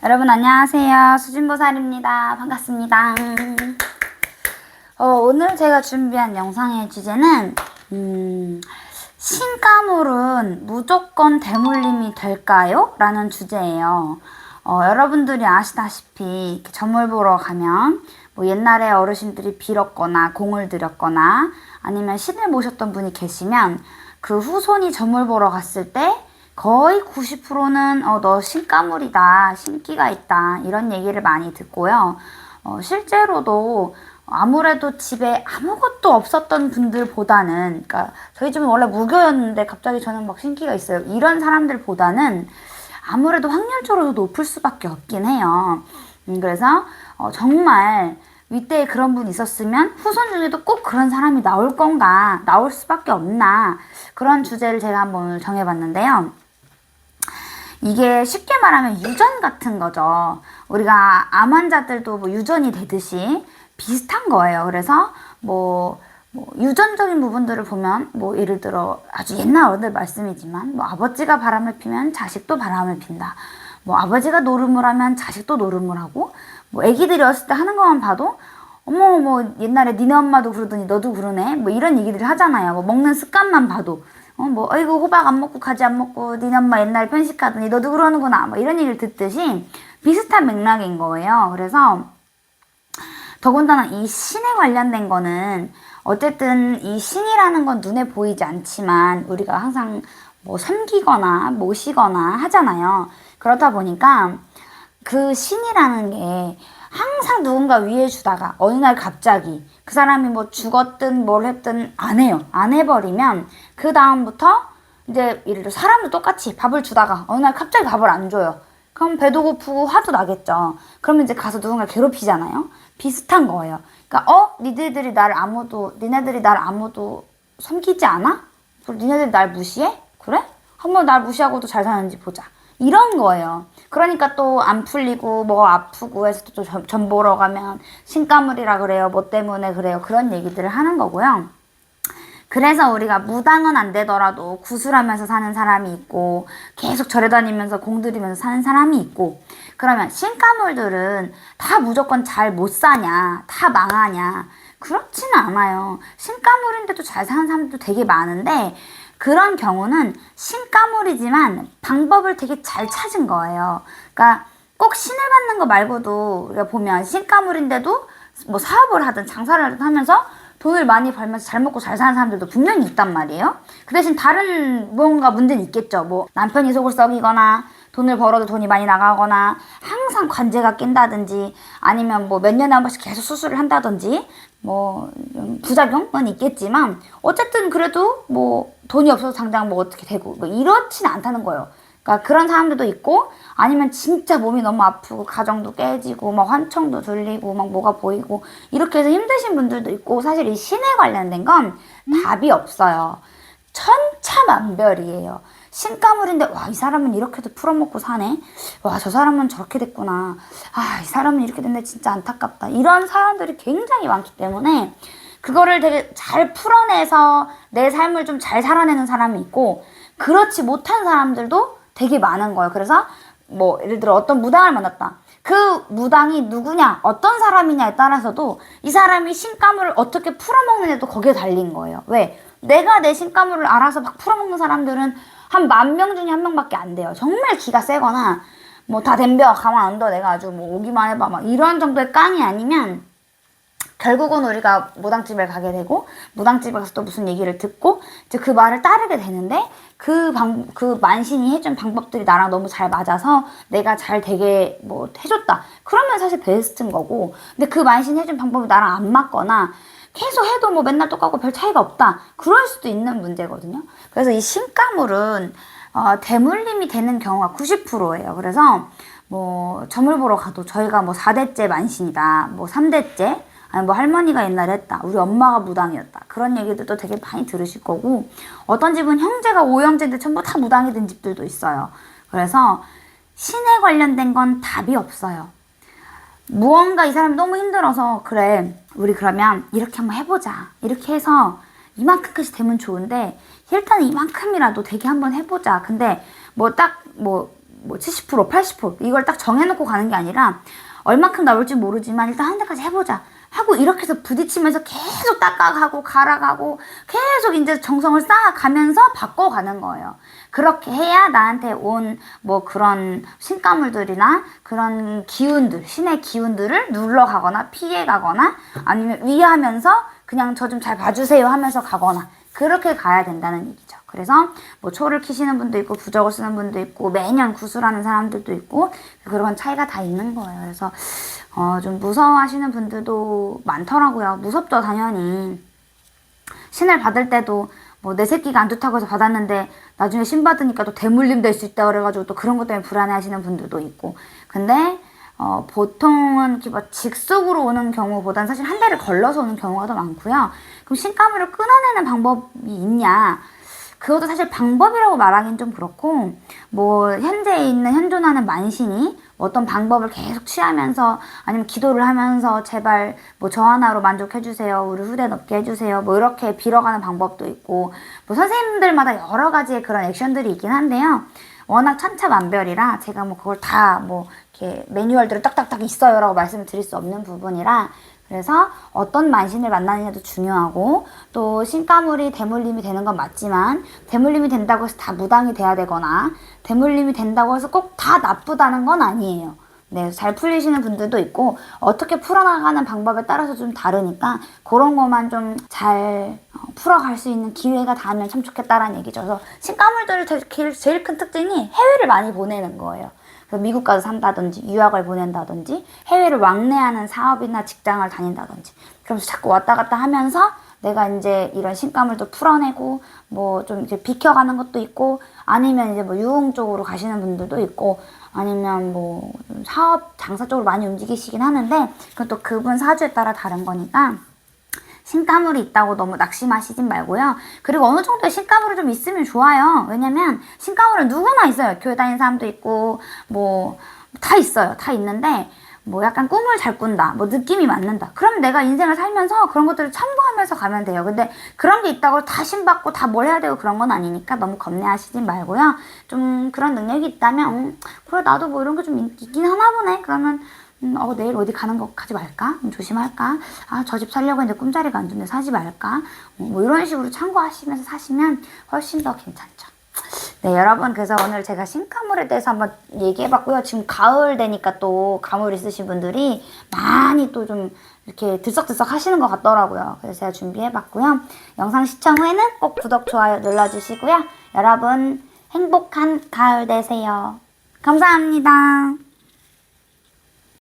여러분 안녕하세요. 수진보살입니다. 반갑습니다. 오늘 제가 준비한 영상의 주제는 신가물은 무조건 대물림이 될까요? 라는 주제예요. 여러분들이 아시다시피 이렇게 점을 보러 가면 뭐 옛날에 어르신들이 빌었거나 공을 들였거나 아니면 신을 모셨던 분이 계시면 그 후손이 점을 보러 갔을 때 거의 90%는 너 신가물이다, 신기가 있다 이런 얘기를 많이 듣고요. 실제로도 아무래도 집에 아무것도 없었던 분들보다는, 그러니까 저희 집은 원래 무교였는데 갑자기 저는 막 신기가 있어요, 이런 사람들보다는 아무래도 확률적으로 높을 수밖에 없긴 해요. 그래서 정말 윗대에 그런 분이 있었으면 후손 중에도 꼭 그런 사람이 나올 건가, 나올 수밖에 없나, 그런 주제를 제가 한번 오늘 정해봤는데요. 이게 쉽게 말하면 유전 같은 거죠. 우리가 암 환자들도 뭐 유전이 되듯이 비슷한 거예요. 그래서 유전적인 부분들을 보면 예를 들어 아주 옛날 어른들 말씀이지만 아버지가 바람을 피면 자식도 바람을 핀다. 아버지가 노름을 하면 자식도 노름을 하고, 애기들이 어렸을 때 하는 것만 봐도 어머 옛날에 니네 엄마도 그러더니 너도 그러네, 이런 얘기들 하잖아요. 먹는 습관만 봐도 아이고 호박 안 먹고 가지 안 먹고 니네 엄마 옛날에 편식하더니 너도 그러는구나, 이런 얘기를 듣듯이 비슷한 맥락인 거예요. 그래서 더군다나 이 신에 관련된 거는 어쨌든 이 신이라는 건 눈에 보이지 않지만 우리가 항상 섬기거나 모시거나 하잖아요. 그렇다 보니까 그 신이라는 게 항상 누군가 위해 주다가 어느 날 갑자기 그 사람이 죽었든 뭘 했든 안 해요. 안 해버리면 그 다음부터 이제 예를 들어 사람도 똑같이 밥을 주다가 어느 날 갑자기 밥을 안 줘요. 그럼 배도 고프고 화도 나겠죠. 그러면 이제 가서 누군가 괴롭히잖아요. 비슷한 거예요. 그러니까 니네들이 날 아무도 섬기지 않아? 그리고 니네들이 날 무시해? 그래? 한번 날 무시하고도 잘 사는지 보자. 이런 거예요. 그러니까 또 안 풀리고 아프고 해서 또 점 보러 가면 신가물이라 그래요. 뭐 때문에 그래요. 그런 얘기들을 하는 거고요. 그래서 우리가 무당은 안 되더라도 구슬하면서 사는 사람이 있고 계속 절에 다니면서 공들이면서 사는 사람이 있고, 그러면 신가물들은 다 무조건 잘 못 사냐, 다 망하냐? 그렇지는 않아요. 신가물인데도 잘 사는 사람들도 되게 많은데 그런 경우는 신가물이지만 방법을 되게 잘 찾은 거예요. 그러니까 꼭 신을 받는 거 말고도 우리가 보면 신가물인데도 사업을 하든 장사를 하든 하면서 돈을 많이 벌면서 잘 먹고 잘 사는 사람들도 분명히 있단 말이에요. 그 대신 다른 뭔가 문제는 있겠죠. 남편이 속을 썩이거나 돈을 벌어도 돈이 많이 나가거나 항상 관제가 낀다든지 아니면 몇 년에 한 번씩 계속 수술을 한다든지 부작용은 있겠지만 어쨌든 그래도 돈이 없어서 당장 어떻게 되고 이렇지는 않다는 거예요. 그러니까 그런 사람들도 있고, 아니면 진짜 몸이 너무 아프고 가정도 깨지고 환청도 들리고 뭐가 보이고 이렇게 해서 힘드신 분들도 있고, 사실 이 신에 관련된 건 답이 없어요. 천차만별이에요. 신가물인데 이 사람은 이렇게도 풀어먹고 사네, 저 사람은 저렇게 됐구나, 이 사람은 이렇게 됐네, 진짜 안타깝다, 이런 사람들이 굉장히 많기 때문에 그거를 되게 잘 풀어내서 내 삶을 좀 잘 살아내는 사람이 있고, 그렇지 못한 사람들도 되게 많은 거예요. 그래서 예를 들어 어떤 무당을 만났다. 그 무당이 누구냐, 어떤 사람이냐에 따라서도 이 사람이 신가물을 어떻게 풀어먹느냐도 거기에 달린 거예요. 왜? 내가 내 신가물을 알아서 막 풀어먹는 사람들은 한 10,000명 중에 1명밖에 안 돼요. 정말 기가 세거나 다 덤벼 가만 안 둬, 내가 아주 오기만 해봐 이런 정도의 깡이 아니면 결국은 우리가 무당집에 가게 되고, 무당집에 가서 또 무슨 얘기를 듣고 이제 그 말을 따르게 되는데, 그 만신이 해준 방법들이 나랑 너무 잘 맞아서 내가 잘 되게 해줬다. 그러면 사실 베스트인 거고, 근데 그 만신이 해준 방법이 나랑 안 맞거나 계속 해도 맨날 똑같고 별 차이가 없다. 그럴 수도 있는 문제거든요. 그래서 이 신가물은 대물림이 되는 경우가 90%예요. 그래서 점을 보러 가도 저희가 4대째 만신이다, 3대째, 아니 할머니가 옛날에 했다, 우리 엄마가 무당이었다, 그런 얘기들도 되게 많이 들으실 거고, 어떤 집은 형제가 5형제인데 전부 다 무당이 된 집들도 있어요. 그래서 신에 관련된 건 답이 없어요. 무언가 이 사람이 너무 힘들어서 그래 우리 그러면 이렇게 한번 해보자, 이렇게 해서 이만큼까지 되면 좋은데 일단 이만큼이라도 되게 한번 해보자. 근데 뭐 70%, 80% 이걸 딱 정해놓고 가는 게 아니라 얼만큼 나올지 모르지만 일단 한 대까지 해보자 하고 이렇게 해서 부딪히면서 계속 닦아가고 갈아가고 계속 이제 정성을 쌓아가면서 바꿔가는 거예요. 그렇게 해야 나한테 온 뭐 그런 신가물들이나 그런 기운들, 신의 기운들을 눌러가거나 피해가거나 아니면 위하면서 그냥 저 좀 잘 봐주세요 하면서 가거나 그렇게 가야 된다는 얘기죠. 그래서 뭐 초를 키시는 분도 있고 부적을 쓰는 분도 있고 매년 구슬하는 사람들도 있고 그런 차이가 다 있는 거예요. 그래서 좀 무서워하시는 분들도 많더라고요. 무섭죠, 당연히. 신을 받을 때도 뭐 내 새끼가 안 좋다고 해서 받았는데 나중에 신 받으니까 또 대물림 될 수 있다 그래가지고 또 그런 것 때문에 불안해하시는 분들도 있고. 근데 보통은 이렇게 뭐 직속으로 오는 경우보다는 사실 한 대를 걸러서 오는 경우가 더 많고요. 그럼 신가물을 끊어내는 방법이 있냐? 그것도 사실 방법이라고 말하기는 좀 그렇고, 뭐 현재 있는 현존하는 만신이 어떤 방법을 계속 취하면서 아니면 기도를 하면서 제발 뭐 저 하나로 만족해주세요, 우리 후대 높게 해주세요, 뭐 이렇게 빌어가는 방법도 있고, 뭐 선생님들마다 여러 가지의 그런 액션들이 있긴 한데요. 워낙 천차만별이라 제가 뭐 그걸 다 뭐 이렇게 매뉴얼들을 딱딱딱 있어요라고 말씀을 드릴 수 없는 부분이라, 그래서 어떤 만신을 만나느냐도 중요하고, 또 신가물이 대물림이 되는 건 맞지만 대물림이 된다고 해서 다 무당이 돼야 되거나 대물림이 된다고 해서 꼭 다 나쁘다는 건 아니에요. 네, 잘 풀리시는 분들도 있고 어떻게 풀어나가는 방법에 따라서 좀 다르니까 그런 것만 좀 잘 풀어갈 수 있는 기회가 닿으면 참 좋겠다라는 얘기죠. 그래서 신가물들을 제일 큰 특징이 해외를 많이 보내는 거예요. 그래서 미국 가서 산다든지 유학을 보낸다든지 해외를 왕래하는 사업이나 직장을 다닌다든지 그러면서 자꾸 왔다 갔다 하면서 내가 이제 이런 신가물도 풀어내고 뭐 좀 이제 비켜가는 것도 있고, 아니면 이제 뭐 유흥 쪽으로 가시는 분들도 있고, 아니면 뭐 사업 장사 쪽으로 많이 움직이시긴 하는데 그것도 그분 사주에 따라 다른 거니까 신가물이 있다고 너무 낙심하시진 말고요. 그리고 어느 정도의 신가물이 좀 있으면 좋아요. 왜냐면 신가물은 누구나 있어요. 교회 다니는 사람도 있고 뭐 다 있어요. 다 있는데 뭐 약간 꿈을 잘 꾼다, 뭐 느낌이 맞는다, 그럼 내가 인생을 살면서 그런 것들을 참고하면서 가면 돼요. 근데 그런 게 있다고 다 신받고 다 뭘 해야 되고 그런 건 아니니까 너무 겁내하시진 말고요. 좀 그런 능력이 있다면 그래 나도 뭐 이런 게 좀 있긴 하나 보네. 그러면 내일 어디 가는 거 가지 말까? 조심할까? 저 집 살려고 했는데 꿈자리가 안 좋네, 사지 말까? 뭐 이런 식으로 참고하시면서 사시면 훨씬 더 괜찮죠. 네, 여러분, 그래서 오늘 제가 신가물에 대해서 한번 얘기해봤고요. 지금 가을 되니까 또 가물 있으신 분들이 많이 또 좀 이렇게 들썩들썩 하시는 것 같더라고요. 그래서 제가 준비해봤고요. 영상 시청 후에는 꼭 구독, 좋아요 눌러주시고요. 여러분, 행복한 가을 되세요. 감사합니다.